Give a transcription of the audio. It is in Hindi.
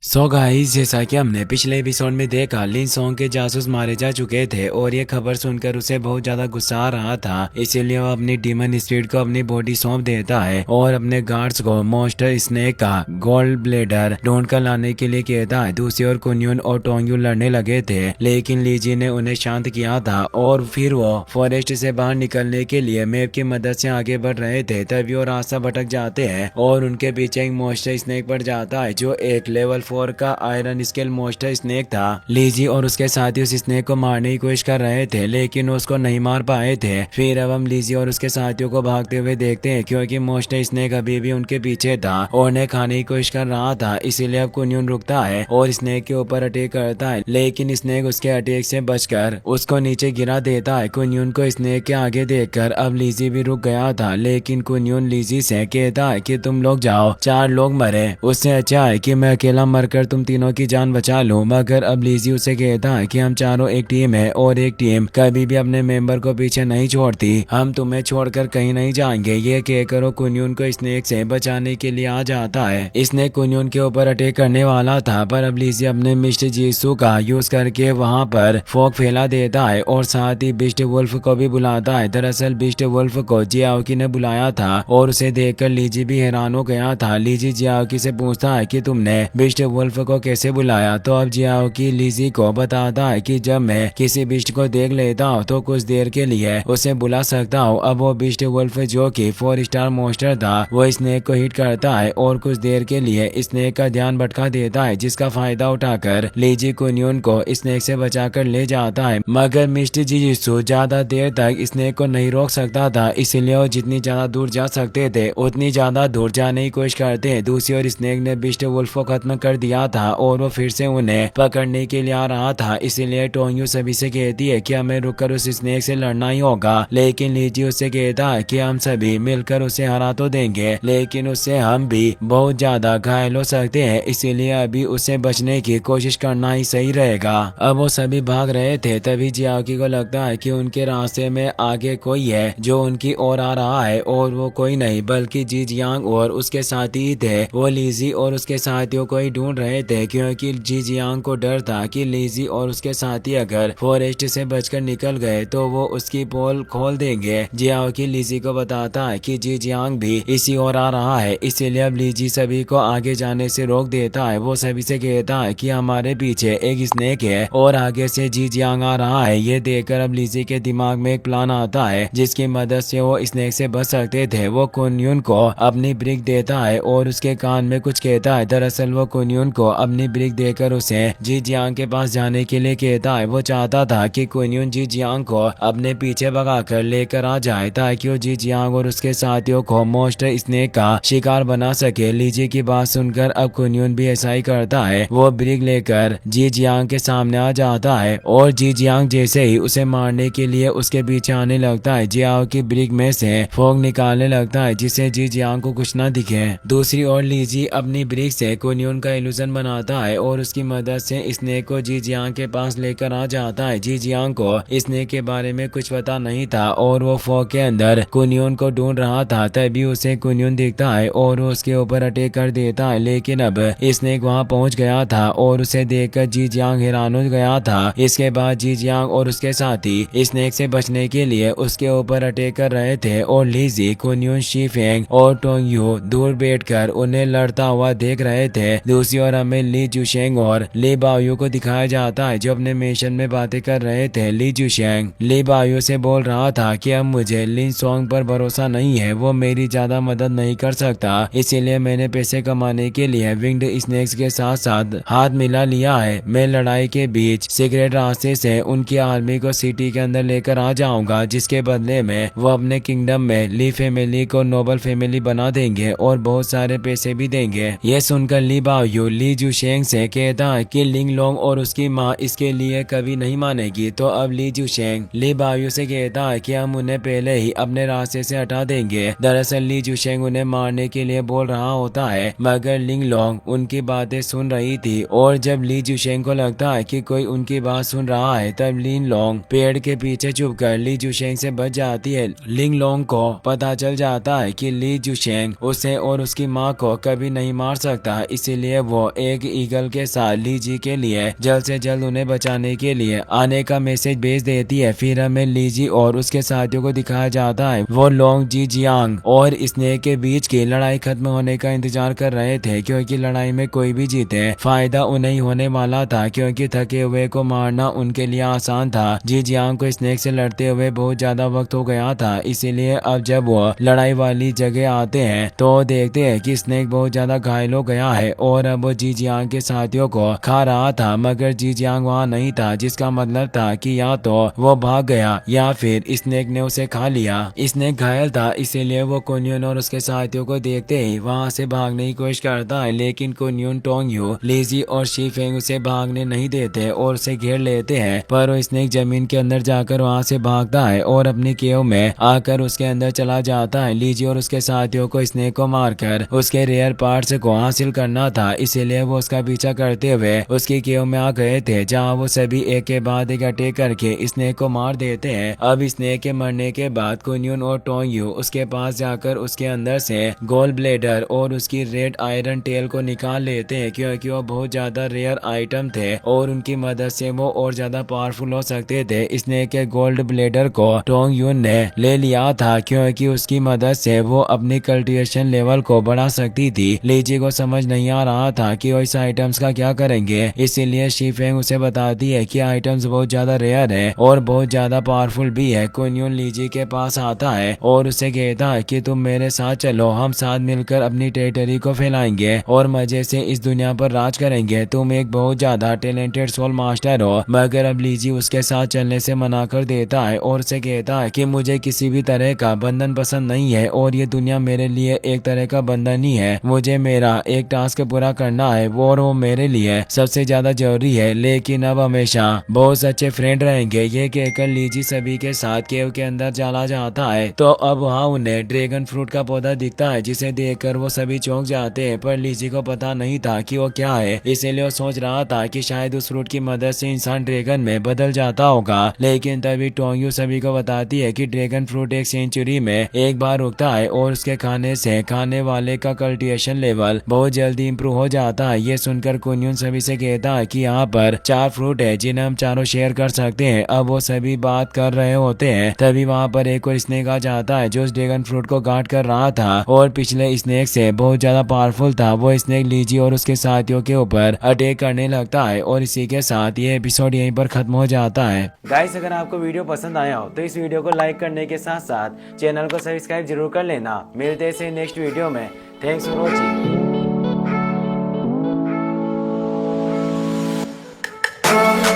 सो गाइस, जैसा कि हमने पिछले एपिसोड में देखा, लिन सोंग के जासूस मारे जा चुके थे और ये खबर सुनकर उसे बहुत ज्यादा गुस्सा आ रहा था। इसीलिए वो अपनी डीमन स्पिरिट को अपनी बॉडी सौंप देता है और अपने गार्ड्स को मॉन्स्टर स्नेक का गोल्ड ब्लेडर ढूंढ कर लाने के लिए कहता है। दूसरी ओर कुन्युन और टोंगयू लड़ने लगे थे, लेकिन लीजी ने उन्हें शांत किया था और फिर वो फॉरेस्ट से बाहर निकलने के लिए मैप की मदद से आगे बढ़ रहे थे। तभी वो रास्ता भटक जाते हैं और उनके पीछे एक मॉन्स्टर स्नेक पड़ जाता है, जो एक लेवल 4 का आयरन स्केल मॉन्स्टर स्नेक था। लीजी और उसके साथी उस स्नेक को मारने की कोशिश कर रहे थे, लेकिन उसको नहीं मार पाए थे। फिर अब हम लीजी और उसके साथियों को भागते हुए देखते हैं, क्योंकि मॉन्स्टर स्नेक अभी भी उनके पीछे था और उन्हें खाने की कोशिश कर रहा था। इसीलिए अब कुन्युन रुकता है और स्नेक के ऊपर अटैक करता है, लेकिन स्नेक उसके अटैक से बचकर उसको नीचे गिरा देता है। कुन्युन को स्नेक के आगे देखकर अब लीजी भी रुक गया था, लेकिन कुन्युन लीजी से कहता है कि तुम लोग जाओ, 4 लोग मरे उससे अच्छा है कि मैं अकेला मरकर तुम तीनों की जान बचा लूं। मगर अब लीजी उसे कहता है कि हम चारों एक टीम है और एक टीम कभी भी अपने मेंबर को पीछे नहीं छोड़ती, हम तुम्हें छोड़कर कहीं नहीं जाएंगे। ये कहकर वो कुन्युन को स्नेक से बचाने के लिए आ जाता है। स्नेक कुन्युन के ऊपर अटैक करने वाला था, पर अब लीजी अपने मिस्टर जीसू का यूज करके वहां पर फॉग फैला देता है और साथ ही बिस्ट वुल्फ को भी बुलाता है। दरअसल बिस्ट वुल्फ को जियाओकी ने बुलाया था और उसे देखकर लीजी भी हैरान हो गया था। लीजी जियाओकी से पूछता है कि तुमने बिस्ट वुल्फ को कैसे बुलाया, तो अब जियाओकी लीजी को बताता है कि जब मैं किसी बिस्ट को देख लेता हूँ तो कुछ देर के लिए उसे बुला सकता हूँ। अब वो बिस्ट वुल्फ, जो कि 4 स्टार मॉन्स्टर था, वो स्नेक को हिट करता है और कुछ देर के लिए स्नेक का ध्यान भटका देता है, जिसका फायदा उठाकर लीजी कुन्युन को स्नेक से बचाकर ले जाता है। मगर मिस्टर जिजित्सु ज्यादा देर तक स्नेक को नहीं रोक सकता था, इसीलिए वो जितनी ज्यादा दूर जा सकते थे उतनी ज्यादा दूर जाने की कोशिश करते हैं। दूसरी ओर स्नेक ने बिस्ट वुल्फ को खत्म कर दिया था और वो फिर से उन्हें पकड़ने के लिए आ रहा था। इसीलिए टोंगयू सभी से कहती है कि हमें रुककर उस स्नेक से लड़ना ही होगा, लेकिन लीजी उससे कहता है कि हम सभी मिलकर उसे हरा तो देंगे, लेकिन उससे हम भी बहुत ज्यादा घायल हो सकते हैं, इसीलिए अभी उससे बचने की कोशिश करना ही सही रहेगा। अब वो सभी भाग रहे थे, तभी जियाओकी को लगता है कि उनके रास्ते में आगे कोई है जो उनकी ओर आ रहा है, और वो कोई नहीं बल्कि जी जियांग और उसके साथी ही थे। वो लीजी और उसके साथियों को ही ढूंढ रहे थे, क्योंकि जी जियांग को डर था कि लीजी और उसके साथी अगर फॉरेस्ट से बचकर निकल गए तो वो उसकी पोल खोल देंगे। जियाओकी लीजी को बताता है कि जी जियांग भी इसी ओर आ रहा है, इसीलिए अब लीजी सभी को आगे जाने से रोक देता है। वो सभी से कहता है कि हमारे पीछे एक स्नेक है और आगे से जी जियांग आ रहा है। ये देखकर अब लीजी के दिमाग में एक प्लान आता है, जिसकी मदद से वो स्नेक से बच सकते थे। वो कुन्युन को अपनी ब्रिक देता है और उसके कान में कुछ कहता है। दरअसल वो कुन्युन को अपनी ब्रिक देकर उसे जी जियांग के पास जाने के लिए कहता है। वो चाहता था कि कुन्युन जी जियांग को अपने पीछे भगाकर लेकर आ जाए, ताकि वो जी जियांग और उसके साथियों को मॉन्स्टर स्नेक का शिकार बना सके। लीजी की बात सुनकर अब कुन्युन भी ऐसा ही करता है। वो ब्रिक लेकर जी जियांग के सामने आ जाता है और जी जियांग जैसे ही उसे मारने के लिए उसके पीछे आने लगता है, जियाओ की ब्रिक में से फॉग निकालने लगता है, जिससे जी जियांग को कुछ न दिखे। दूसरी ओर लीजी अपनी ब्रिक से कुन्युन का इल्यूजन बनाता है और उसकी मदद से स्नेक को जी जियांग के पास लेकर आ जाता है। जी जियांग को स्नेक के बारे में कुछ पता नहीं था और वो फॉग के अंदर कुन्युन को ढूंढ रहा था। तभी उसे कुन्युन दिखता है और वो उसके ऊपर अटैक कर देता है, लेकिन अब स्नेक वहां पहुंच गया था और उसे देखकर जी जियांग हैरान हो गया था। इसके बाद जी जियांग और उसके साथी स्नेक से बचने के लिए उसके ऊपर अटैक कर रहे थे और लीजी, कुन्युन, शीफेंग और टोंगयू दूर बैठकर उन्हें लड़ता हुआ देख रहे थे। दूसरी ओर हमें ली जुशेंग और ली बाओयू को दिखाया जाता है, जो अपने मिशन में बातें कर रहे थे। ली जुशेंग ली बाओयू से बोल रहा था कि अब मुझे लिन सोंग पर भरोसा नहीं है, वो मेरी ज्यादा मदद नहीं कर सकता, इसीलिए मैंने पैसे कमाने के लिए विंग्ड स्नेक्स के साथ साथ हाथ मिला लिया है। मैं लड़ाई के बीच सीक्रेट रास्ते से उनकी आर्मी को सिटी के अंदर लेकर आ जाऊंगा, जिसके बदले में वो अपने किंगडम में ली फैमिली को नोबल फैमिली बना देंगे और बहुत सारे पैसे भी देंगे। ये सुनकर ली बाओयू ली जुशेंग से कहता है कि लिंग लोंग और उसकी माँ इसके लिए कभी नहीं मानेगी। तो अब ली जुशेंग ली बाओयू से कहता है कि हम उन्हें पहले ही अपने रास्ते से हटा देंगे। दरअसल ली जुशेंग उन्हें मारने के लिए बोल रहा होता है, मगर लिंग लोंग उनकी बातें सुन रही थी और जब ली जुशेंग को लगता है कि कोई उनकी बात सुन रहा है, तब लिंग लोंग पेड़ के पीछे छुपकर ली जुशेंग से बच जाती है। लिंग लोंग को पता चल जाता है कि ली जुशेंग उसे और उसकी माँ को कभी नहीं मार सकता, इसीलिए वो वो एक ईगल के साथ लीजी के लिए जल्द से जल्द उन्हें बचाने के लिए आने का मैसेज भेज देती है। फिर हमें लीजी और उसके साथियों को दिखाया जाता है वो लोंग जी जियांग और स्नेक के बीच की लड़ाई खत्म होने का इंतजार कर रहे थे, क्योंकि लड़ाई में कोई भी जीते फायदा उन्हें ही होने वाला था, क्योंकि थके हुए को मारना उनके लिए आसान था। जी जियांग को स्नेक से लड़ते हुए बहुत ज्यादा वक्त हो गया था, इसीलिए अब जब वो लड़ाई वाली जगह आते हैं तो देखते हैं कि स्नेक बहुत ज्यादा घायल हो गया है और अब वो जी जियांग के साथियों को खा रहा था, मगर जी जियांग वहाँ नहीं था, जिसका मतलब था कि या तो वो भाग गया या फिर स्नेक ने उसे खा लिया। स्नेक घायल था, इसीलिए वो कुनियन और उसके साथियों को देखते ही वहाँ से भागने की कोशिश करता है, लेकिन कुनियन, टोंगयू, लीजी और शीफेंग उसे भागने नहीं देते और उसे घेर लेते हैं। पर वो स्नेक जमीन के अंदर जाकर वहाँ से भागता है और अपनी केव में आकर उसके अंदर चला जाता है। लीजी और उसके साथियों को स्नेक को मारकर उसके रेयर पार्ट्स को हासिल करना था, इसीलिए वो उसका पीछा करते हुए उसकी केव में आ गए थे, जहाँ वो सभी एक के बाद एक अटैक करके स्नेक को मार देते हैं। अब स्नेक के मरने के बाद कुनियन और टोंगयू उसके पास जाकर उसके अंदर से गोल्ड ब्लेडर और उसकी रेड आयरन टेल को निकाल लेते हैं, क्योंकि वो बहुत ज्यादा रेयर आइटम थे और उनकी मदद से वो और ज्यादा पावरफुल हो सकते थे। स्नेक के गोल्ड ब्लेडर को टोंगयून ने ले लिया था, क्योंकि उसकी मदद से वो अपनी कल्टिवेशन लेवल को बढ़ा सकती थी। लीजी को समझ नहीं आ रहा था कि वो इस आइटम्स का क्या करेंगे, इसीलिए शीफेंग उसे बताती है कि आइटम्स बहुत ज्यादा रेयर है और बहुत ज्यादा पावरफुल भी है। कुनियन लीजी के पास आता है और उसे कहता है कि तुम मेरे साथ चलो, हम साथ मिलकर अपनी टेरिटरी को फैलाएंगे और मजे से इस दुनिया पर राज करेंगे। तुम एक बहुत ज्यादा टैलेंटेड सोल मास्टर हो। मगर अब लीजी उसके साथ चलने से मना कर देता है और उसे कहता है कि मुझे किसी भी तरह का बंधन पसंद नहीं है और ये दुनिया मेरे लिए एक तरह का बंधन ही है। मुझे मेरा एक टास्क पूरा करना है वो मेरे लिए सबसे ज्यादा जरूरी है, लेकिन अब हमेशा बहुत अच्छे फ्रेंड रहेंगे। ये कहकर लीजी सभी के साथ केव के अंदर चला जाता है, तो अब वहाँ उन्हें ड्रैगन फ्रूट का पौधा दिखता है, जिसे देखकर वो सभी चौंक जाते हैं। पर लीजी को पता नहीं था कि वो क्या है, इसीलिए वो सोच रहा था कि शायद उस फ्रूट की मदद से इंसान ड्रैगन में बदल जाता होगा। लेकिन तभी टोंगयू सभी को बताती है कि ड्रैगन फ्रूट एक सेंचुरी में एक बार उगता है और उसके खाने से खाने वाले का कल्टिवेशन लेवल बहुत जल्दी इंप्रूव हो जाता है। ये सुनकर कुनियन सभी से कहता है कि यहाँ पर 4 फ्रूट है जिन्हें हम चारों शेयर कर सकते हैं। अब वो सभी बात कर रहे होते हैं, तभी वहाँ पर एक और स्नेक आ जाता है जो उस ड्रैगन फ्रूट को गार्ड कर रहा था और पिछले स्नेक से बहुत ज्यादा पावरफुल था। वो स्नेक लीजी और उसके साथियों के ऊपर अटैक करने लगता है और इसी के साथ ये एपिसोड यहीं पर खत्म हो जाता है। गाइस, अगर आपको वीडियो पसंद आया हो तो इस वीडियो को लाइक करने के साथ साथ चैनल को सब्सक्राइब जरूर कर लेना। मिलते हैं नेक्स्ट वीडियो में। Thanks for watching.